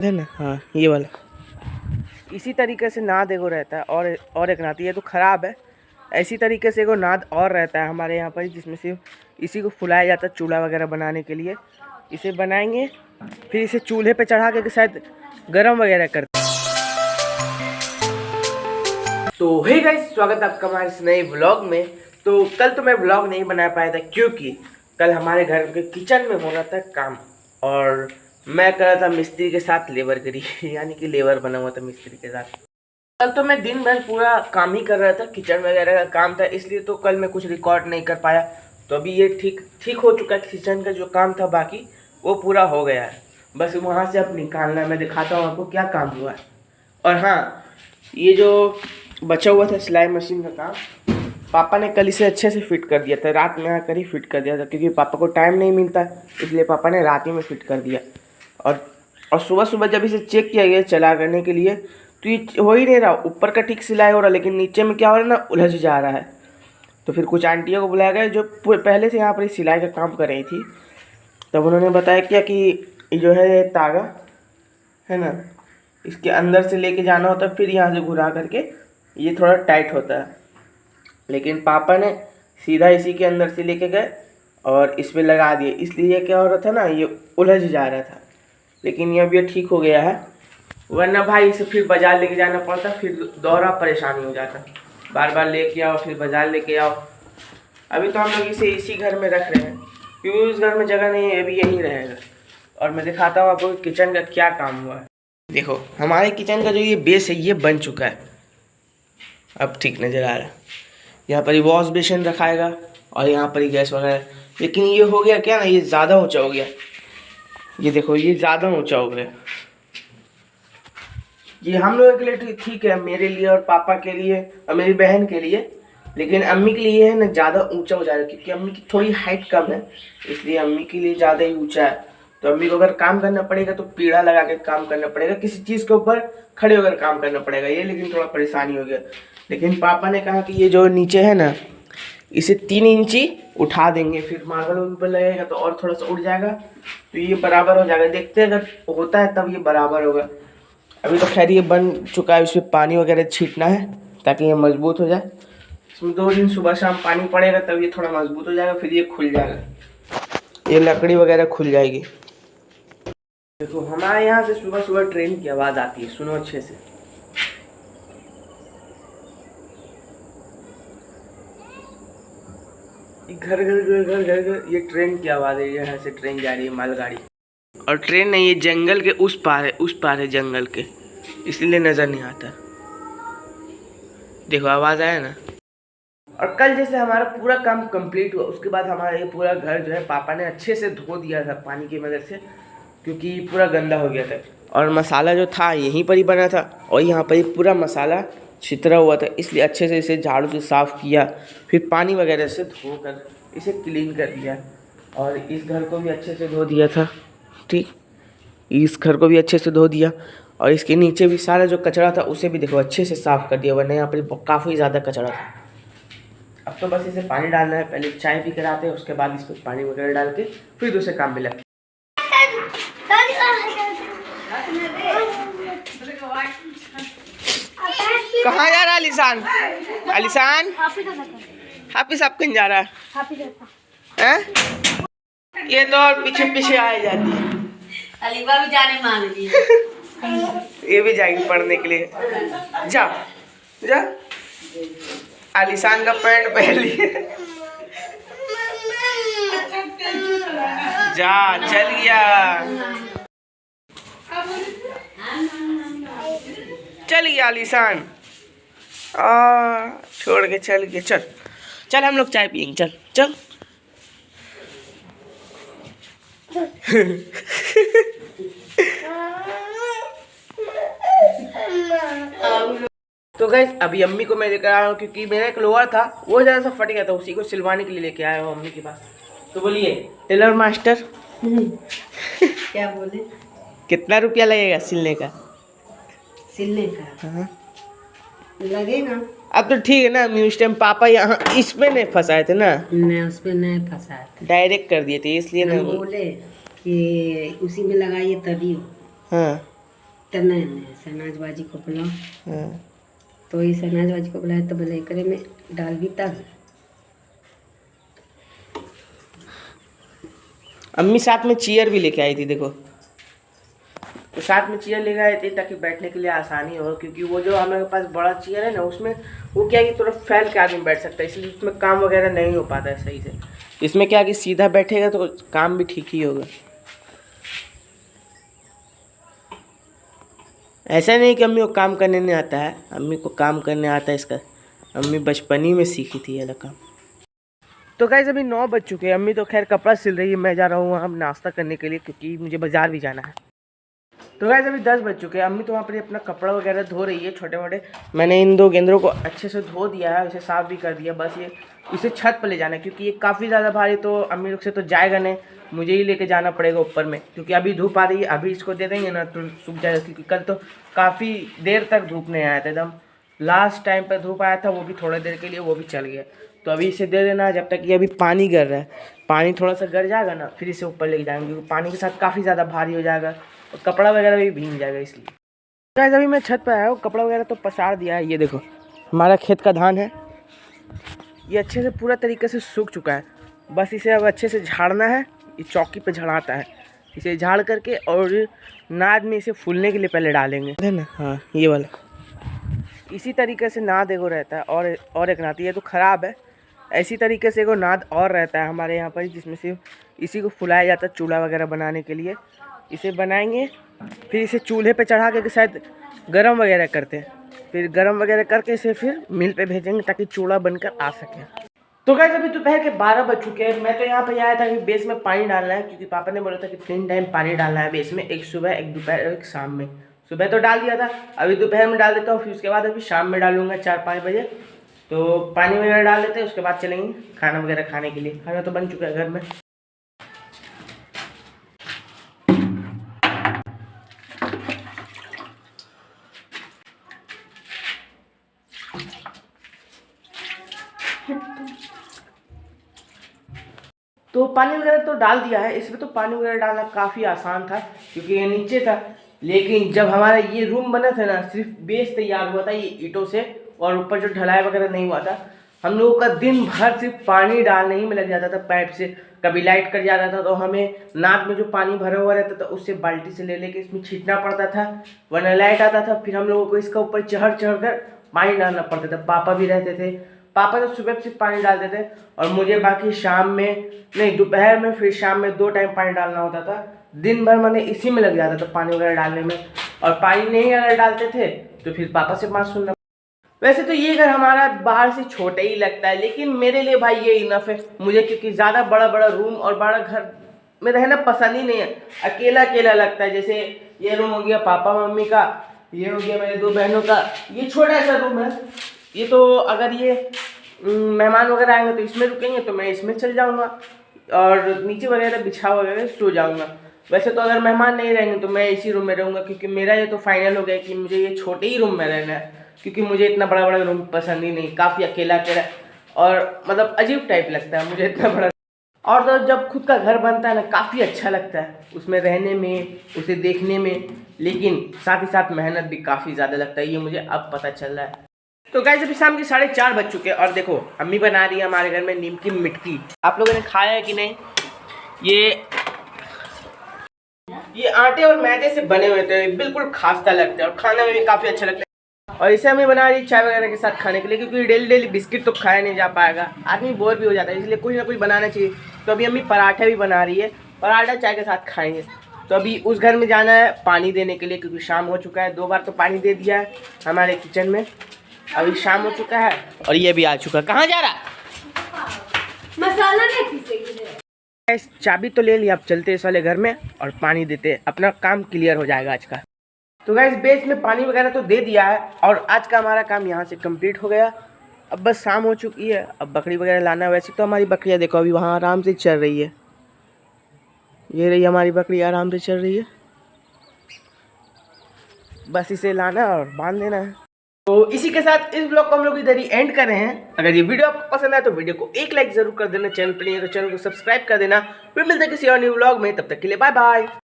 है ना। हाँ ये वाला इसी तरीके से नाद एगो रहता है और एक नाद, ये तो ख़राब है। ऐसी तरीके से एगो नाद और रहता है हमारे यहाँ पर, जिसमें से इसी को फुलाया जाता है चूल्हा वगैरह बनाने के लिए। इसे बनाएंगे फिर इसे चूल्हे पे चढ़ा के शायद गरम वगैरह करते हैं। तो हे गाइस, स्वागत है आपका हमारे इस नए व्लॉग में। तो कल तो मैं व्लॉग नहीं बना पाया था क्योंकि कल हमारे घर के किचन में हो रहा था काम और मैं कर रहा था मिस्त्री के साथ लेबरगिरी यानी कि लेबर बना हुआ था मिस्त्री के साथ। कल तो मैं दिन भर पूरा काम ही कर रहा था, किचन वगैरह का काम था, इसलिए तो कल मैं कुछ रिकॉर्ड नहीं कर पाया। तो अभी ये ठीक हो चुका है। किचन का जो काम था बाकी वो पूरा हो गया है, बस वहाँ से अब निकालना है। मैं दिखाता हूँ आपको क्या काम हुआ है। और हाँ, ये जो बचा हुआ था सिलाई मशीन का काम, पापा ने कल इसे अच्छे से फिट कर दिया था। रात में आकर ही फिट कर दिया था क्योंकि पापा को टाइम नहीं मिलता, इसलिए पापा ने रात ही में फिट कर दिया। और सुबह सुबह जब इसे चेक किया गया चला करने के लिए तो ये हो ही नहीं रहा। ऊपर का ठीक सिलाई हो रहा, लेकिन नीचे में क्या हो रहा है ना, उलझ जा रहा है। तो फिर कुछ आंटियों को बुलाया गया जो पहले से यहाँ पर सिलाई का काम कर रही थी। तब उन्होंने बताया क्या कि ये जो है तागा है ना, इसके अंदर से लेके जाना होता है, फिर यहाँ से घुरा करके ये थोड़ा टाइट होता है। लेकिन पापा ने सीधा इसी के अंदर से लेके गए और इस पर लगा दिए, इसलिए क्या हो रहा था ना, ये उलझ जा रहा था। लेकिन ये अभी ठीक हो गया है, वरना भाई इसे फिर बाज़ार लेके जाना पड़ता, फिर दोहरा परेशानी हो जाता। बार बार लेके आओ फिर बाज़ार लेके आओ। अभी तो हम लोग इसे इसी घर में रख रहे हैं क्योंकि उस घर में जगह नहीं है, अभी यहीं रहेगा। और मैं दिखाता हूँ आपको किचन का क्या काम हुआ है। देखो हमारे किचन का जो ये बेस है ये बन चुका है, अब ठीक नज़र आ रहा है। यहाँ पर ही वॉश बेसिन रखाएगा और यहाँ पर ही गैस वगैरह। लेकिन ये हो गया क्या ना, ये ज़्यादा ऊंचा हो गया। ये देखो ये ज़्यादा ऊंचा हो गया। ये हम लोगों के लिए ठीक है, मेरे लिए और पापा के लिए और मेरी बहन के लिए। लेकिन अम्मी के लिए है ना ज़्यादा ऊंचा हो जाएगा क्योंकि अम्मी की थोड़ी हाइट कम है, इसलिए अम्मी के लिए ज़्यादा ही ऊंचा है। तो अम्मी को अगर काम करना पड़ेगा तो पीढ़ा लगा के काम करना पड़ेगा, किसी चीज़ के ऊपर खड़े होकर काम करना पड़ेगा ये, लेकिन थोड़ा परेशानी हो गया। लेकिन पापा ने कहा कि ये जो नीचे है ना, इसे 3 इंची उठा देंगे, फिर मार्बल उन पर लगेगा तो और थोड़ा सा उठ जाएगा, तो ये बराबर हो जाएगा। देखते हैं अगर होता है तब ये बराबर होगा। अभी तो खैर ये बन चुका है, इसमें पानी वगैरह छींटना है ताकि ये मजबूत हो जाए। इसमें 2 दिन सुबह शाम पानी पड़ेगा तब ये थोड़ा मजबूत हो जाएगा, फिर ये खुल जाएगा, ये लकड़ी वगैरह खुल जाएगी। देखो हमारे यहाँ से सुबह सुबह ट्रेन की आवाज़ आती है, सुनो अच्छे से। घर घर घर घर घर घर ये ट्रेन की आवाज़ है, यहाँ से ट्रेन जा रही है, मालगाड़ी। और ट्रेन नहीं, ये जंगल के उस पार है जंगल के, इसलिए नज़र नहीं आता। देखो आवाज़ आया ना। और कल जैसे हमारा पूरा काम कंप्लीट हुआ, उसके बाद हमारा ये पूरा घर जो है पापा ने अच्छे से धो दिया था पानी की मदद से, क्योंकि पूरा गंदा हो गया था। और मसाला जो था यहीं पर ही बना था और यहाँ पर ही पूरा मसाला छितरा हुआ था, इसलिए अच्छे से इसे झाड़ू से साफ़ किया, फिर पानी वगैरह से धोकर इसे क्लीन कर दिया। और इस घर को भी अच्छे से धो दिया था, ठीक, इस घर को भी अच्छे से धो दिया। और इसके नीचे भी सारा जो कचरा था उसे भी देखो अच्छे से साफ़ कर दिया, वरना यहाँ पर काफ़ी ज़्यादा कचरा था। अब तो बस इसे पानी डालना है, पहले चाय पी कर आते हैं, उसके बाद इसमें पानी वगैरह डाल के फिर दूसरे काम में लगते। कहाँ जा रहा है अलीशान? अलीशान हाफिज आप कहीं जा रहा है? ये तो और पीछे पीछे आ जाती है। अलीबा भी जाने मान रही है। ये भी जाएगी पढ़ने के लिए। जा जा, अलीशान का पैंट पहन लिए। जा चल गया, चल गया अलीशान, छोड़ के चल गया। चल चल हम लोग चाय पियेंगे, चल चल। तो गाइस अभी अम्मी को मैं लेकर आया हूँ क्योंकि मेरा एक लोअर था वो ज़रा सा फट गया था, उसी को सिलवाने के लिए लेके आया हूँ अम्मी के पास। तो बोलिए टेलर मास्टर क्या बोले? कितना रुपया लगेगा सिलने का? सिलने का? हाँ लगेगा। अब तो ठीक है ना, उस टाइम पापा यहाँ इसमें नहीं फंसाए थे ना, मैं उस पर नहीं फंसाए थे, डायरेक्ट कर दिए थे, इसलिए ना बोले कि उसी में लगाइए तभी हो। हाँ तो नहीं शहनाज बाजी को बुलाओ। हाँ। तो ये शहनाज बाजी को बुलाए तो बोले एकरे में डाल भी तब। अम्मी साथ में चेयर भी लेके आई थी, देखो। तो साथ में चेयर लेके आई थी ताकि बैठने के लिए आसानी हो, क्योंकि वो जो हमारे पास बड़ा चेयर है ना, उसमें वो क्या है कि थोड़ा फैल के आदमी बैठ सकता है, इसलिए उसमें काम वगैरह नहीं हो पाता है सही से। इसमें क्या है कि सीधा बैठेगा तो काम भी ठीक ही होगा। ऐसा नहीं कि अम्मी को काम करने नहीं आता है, अम्मी को काम करने आता है इसका। अम्मी बचपन ही में सीखी थी ये काम। तो गाइस अभी 9 बज चुके हैं, अम्मी तो खैर कपड़ा सिल रही है, मैं जा रहा हूँ वहाँ नाश्ता करने के लिए, क्योंकि मुझे बाज़ार भी जाना है। तो गाइस अभी 10 बज चुके हैं, अम्मी तो वहाँ पर अपना कपड़ा वगैरह धो रही है छोटे मोटे। मैंने इन 2 गेंदों को अच्छे से धो दिया है, इसे साफ़ भी कर दिया, बस ये इसे छत पर ले जाना है, क्योंकि ये काफ़ी ज़्यादा भारी, तो अम्मी लोग से तो जाएगा नहीं, मुझे ही लेके जाना पड़ेगा ऊपर में, क्योंकि अभी धूप आ रही है। अभी इसको दे देंगे ना तो सूख जाएगा, क्योंकि कल तो काफ़ी देर तक धूप नहीं आया था, एकदम लास्ट टाइम पर धूप आया था, वो भी थोड़ी देर के लिए, वो भी चल गया। तो अभी इसे दे देना जब तक ये अभी पानी गिर रहा है। पानी थोड़ा सा गिर जाएगा ना, फिर इसे ऊपर लेके जाएंगे, क्योंकि पानी के साथ काफ़ी ज़्यादा भारी हो जाएगा और कपड़ा वगैरह भी भीग जाएगा, इसलिए। गाइस अभी मैं छत पर आया हूँ, कपड़ा वगैरह तो पसार दिया है। ये देखो हमारा खेत का धान है, ये अच्छे से पूरा तरीके से सूख चुका है, बस इसे अब अच्छे से झाड़ना है। ये चौकी पे झाड़ाता है, इसे झाड़ करके और नाद में इसे फूलने के लिए पहले डालेंगे, है ना। हाँ ये वाला इसी तरीके से नाद एगो रहता है, और एक नाद, ये तो ख़राब है। ऐसी तरीके से एगो नाद और रहता है हमारे यहाँ पर, जिसमें से इसी को फुलाया जाता है चूल्हा वगैरह बनाने के लिए। इसे बनाएंगे, फिर इसे चूल्हे पे चढ़ा के शायद गरम वगैरह करते हैं, फिर गरम वगैरह करके इसे फिर मिल पे भेजेंगे ताकि चूड़ा बनकर आ सके। तो गाइस अभी दोपहर के 12 बज चुके हैं। मैं तो यहाँ पे आया था कि बेस में पानी डालना है, क्योंकि पापा ने बोला था कि 3 टाइम पानी डालना है बेस में, एक सुबह, एक दोपहर, एक शाम में। सुबह तो डाल दिया था, अभी दोपहर में डाल देता हूँ, फिर उसके बाद अभी शाम में डालूंगा 4-5 बजे। तो पानी वगैरह डाल देते हैं, उसके बाद चलेंगे खाना वगैरह खाने के लिए। खाना तो बन चुका है घर में। तो पानी वगैरह तो डाल दिया है, इसमें तो पानी वगैरह डालना काफ़ी आसान था, क्योंकि ये नीचे था। लेकिन जब हमारा ये रूम बना था ना, सिर्फ बेस तैयार हुआ था ये ईंटों से, और ऊपर जो ढलाई वगैरह नहीं हुआ था, हम लोगों का दिन भर सिर्फ पानी डालने ही में लग जाता था पाइप से। कभी लाइट कट जाता था तो हमें नाद में जो पानी भरा हुआ रहता था उससे बाल्टी से ले लेके इसमें छींटना पड़ता था, वरना लाइट आता था, फिर हम लोगों को इसका ऊपर चढ़ कर पानी डालना पड़ता था। पापा भी रहते थे, पापा तो सुबह से पानी डालते थे, और मुझे बाकी शाम में नहीं, दोपहर में, फिर शाम में 2 टाइम पानी डालना होता था। दिन भर मैंने इसी में लग जाता था पानी वगैरह डालने में, और पानी नहीं अगर डालते थे तो फिर पापा से बात सुनना। वैसे तो ये घर हमारा बाहर से छोटा ही लगता है, लेकिन मेरे लिए भाई ये इनफ है मुझे, क्योंकि ज़्यादा बड़ा बड़ा रूम और बड़ा घर में रहना पसंद ही नहीं है, अकेला अकेला लगता है। जैसे ये रूम हो गया पापा मम्मी का, ये हो गया मेरे 2 बहनों का, ये छोटा सा रूम है। ये तो अगर ये मेहमान वगैरह आएंगे तो इसमें रुकेंगे, तो मैं इसमें चल जाऊंगा और नीचे वगैरह बिछा वगैरह सो जाऊंगा। वैसे तो अगर मेहमान नहीं रहेंगे तो मैं इसी रूम में रहूँगा, क्योंकि मेरा ये तो फाइनल हो गया कि मुझे ये छोटे ही रूम में रहना है, क्योंकि मुझे इतना बड़ा बड़ा रूम पसंद ही नहीं, काफ़ी अकेला अकेला और मतलब अजीब टाइप लगता है मुझे इतना बड़ा। और तो जब खुद का घर बनता है ना, काफ़ी अच्छा लगता है उसमें रहने में, उसे देखने में, लेकिन साथ ही साथ मेहनत भी काफ़ी ज़्यादा लगता है, ये मुझे अब पता चल रहा है। तो गाइस अभी शाम के 4:30 बज चुके हैं, और देखो अम्मी बना रही है हमारे घर में नीम की मिट्टी। आप लोगों ने खाया है कि नहीं? ये आटे और मैदे से बने हुए थे, बिल्कुल खास्ता लगता है और खाने में भी काफ़ी अच्छा लगता है। और इसे हमें बना रही चाय वगैरह के साथ खाने के लिए, क्योंकि डेली डेली बिस्किट तो खाया नहीं जा पाएगा, आदमी बोर भी हो जाता है, इसलिए कुछ ना कुछ बनाना चाहिए। तो अभी अम्मी पराठे भी बना रही है, पराठा चाय के साथ खाएंगे। तो अभी उस घर में जाना है पानी देने के लिए, क्योंकि शाम हो चुका है, 2 बार तो पानी दे दिया है हमारे किचन में। अभी शाम हो चुका है और ये भी आ चुका है। कहाँ जा रहा? मसाला नहीं पीसेंगे। चाबी तो ले लिया, अब चलते इस वाले घर में और पानी देते, अपना काम क्लियर हो जाएगा आज का। तो गाइस बेस में पानी वगैरह तो दे दिया है और आज का हमारा काम यहाँ से कंप्लीट हो गया। अब बस शाम हो चुकी है, अब बकरी वगैरह लाना है। वैसे तो हमारी बकरियाँ देखो अभी वहाँ आराम से चल रही है, ये रही हमारी बकरी आराम से चल रही है। बस इसे लाना और बांध देना है। तो इसी के साथ इस ब्लॉग को हम लोग इधर ही एंड कर रहे हैं। अगर ये वीडियो आपको पसंद आए तो वीडियो को एक लाइक जरूर कर देना, चैनल पे नहीं है तो चैनल को सब्सक्राइब कर देना। फिर मिलते हैं किसी और न्यू ब्लॉग में, तब तक के लिए बाय बाय।